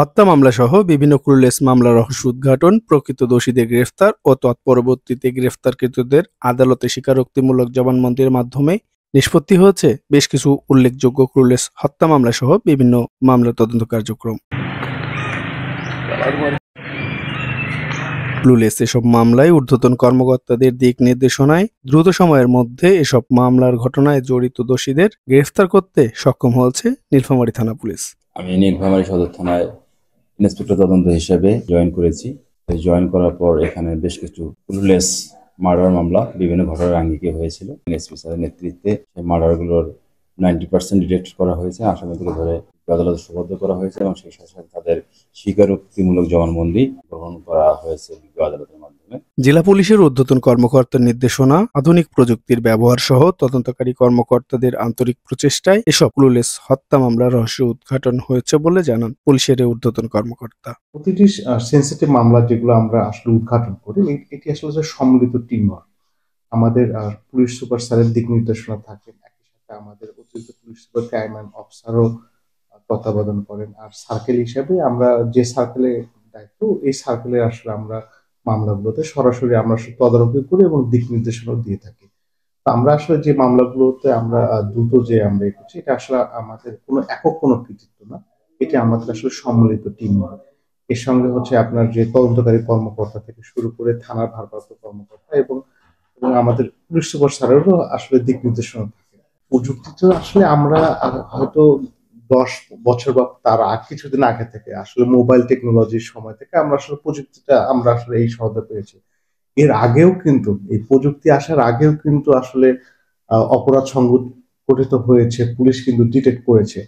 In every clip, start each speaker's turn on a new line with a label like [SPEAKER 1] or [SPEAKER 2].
[SPEAKER 1] হত্যা মামলাসহ বিভিন্ন ক্রুলেস মামলার রহস্য উদ্ঘাটন, প্রকৃত দোষীদের গ্রেফতার ও তৎপরবর্তীতে গ্রেফতারকৃতদের আদালতে স্বীকারোক্তিমূলক জবানবন্দির মাধ্যমে নিষ্পত্তি হয়েছে বেশ কিছু উল্লেখযোগ্য ক্রুলেস হত্যা মামলাসহ বিভিন্ন মামলার তদন্ত কার্যক্রম। ক্লুলেস এসব মামলায় ঊর্ধ্বতন কর্মকর্তাদের দিক নির্দেশনায় দ্রুত সময়ের মধ্যে এসব মামলার ঘটনায় জড়িত দোষীদের গ্রেফতার করতে সক্ষম হয়েছে নীলফামারী থানা পুলিশ।
[SPEAKER 2] আমি নীলফামারী সদর থানায় ইন্সপেক্টর তদন্ত হিসেবে জয়েন করেছি। জয়েন করার পর এখানে বেশ কিছু ক্লুলেস মার্ডার মামলা বিভিন্ন ঘটনার আঙ্গিকে হয়েছিল। এসপি স্যারের নেতৃত্বে সেই মার্ডারগুলোর 90% ডিটেক্ট করা হয়েছে, আসামিদেরকে ধরে আদালতে সোপর্দ করা হয়েছে এবং সেই সাথে তাদের স্বীকারোক্তিমূলক জবানবন্দি গ্রহণ করা হয়েছে আদালতের মাধ্যমে।
[SPEAKER 1] জেলা পুলিশের ঊর্ধ্বতন কর্মকর্তার নির্দেশনা, আধুনিক প্রযুক্তির ব্যবহার সহ তদন্তকারী কর্মকর্তাদের আন্তরিক প্রচেষ্টায় এসব ক্লুলেস হত্যা মামলার রহস্য উদ্ঘাটন হয়েছে বলে জানান পুলিশের ঊর্ধ্বতন কর্মকর্তা।
[SPEAKER 3] প্রতিটি সেন্সিটিভ মামলা যেগুলো আমরা আসলে উদ্ঘাটন করি, এটি আসলে সম্মিলিত টিম ওয়ার্ক। আমাদের পুলিশ সুপার স্যারের দিক নির্দেশনা থাকে, একই সাথে আমাদের অতিরিক্ত পুলিশ সুপার ক্রাইম অ্যান্ড অফিসারও তত্ত্বাবধান করেন। আর সার্কেল হিসেবে আমরা যে সার্কেলে দায়িত্ব, এই সার্কেলে আসলে আমরা মামলাগুলোতে সরাসরি আমরা তদারকি করি এবং দিক নির্দেশনা দিয়ে থাকি। আমরা আসলে যে মামলাগুলোতে আমরা দ্রুত যে আমরা করছি, এটা আসলে আমাদের কোনো একক কোনো কৃতিত্ব না, এটি আমাদের আসলে সম্মিলিত টিম ওয়ার্ক। এর সঙ্গে হচ্ছে আপনার যে তদন্তকারী কর্মকর্তা থেকে শুরু করে থানার ভারপ্রাপ্ত কর্মকর্তা এবং আমাদের পুলিশ সুপার স্যারেরও আসলে দিক নির্দেশনা থাকে। প্রযুক্তিতে আসলে আমরা হয়তো 10 বছর বা তার কিছুদিন আগে থেকে আসলে মোবাইল টেকনোলজির সময় থেকে আমরা আসলে প্রযুক্তিটা আমরা আসলে এই সহায়তা পেয়েছি। এর আগেও কিন্তু এই প্রযুক্তি আসার আগেও কিন্তু আসলে অপরাধ সংঘটিত হয়েছে, পুলিশ কিন্তু ডিটেক্ট করেছে।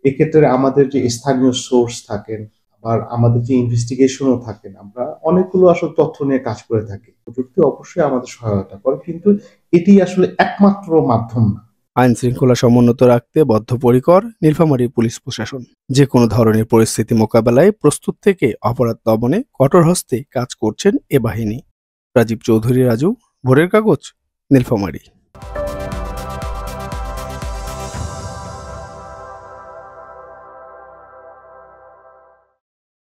[SPEAKER 3] এক্ষেত্রে আমাদের যে স্থানীয় সোর্স থাকেন, আবার আমাদের যে ইনভেস্টিগেশনও থাকেন, আমরা অনেকগুলো আসলে তথ্য নিয়ে কাজ করে থাকি। প্রযুক্তি অবশ্যই আমাদের সহায়তা করে, কিন্তু এটি আসলে একমাত্র মাধ্যম না।
[SPEAKER 1] আইন শৃঙ্খলা সমুন্নত রাখতে বদ্ধপরিকর নীলফামারী পুলিশ প্রশাসন। যে কোনো ধরনের পরিস্থিতি মোকাবেলায় প্রস্তুত থেকে অপরাধ দমনে কঠোর হস্তে কাজ করছেন এ বাহিনী। রাজীব চৌধুরী, রাজু, ভোরের কাগজ, নীলফামারী।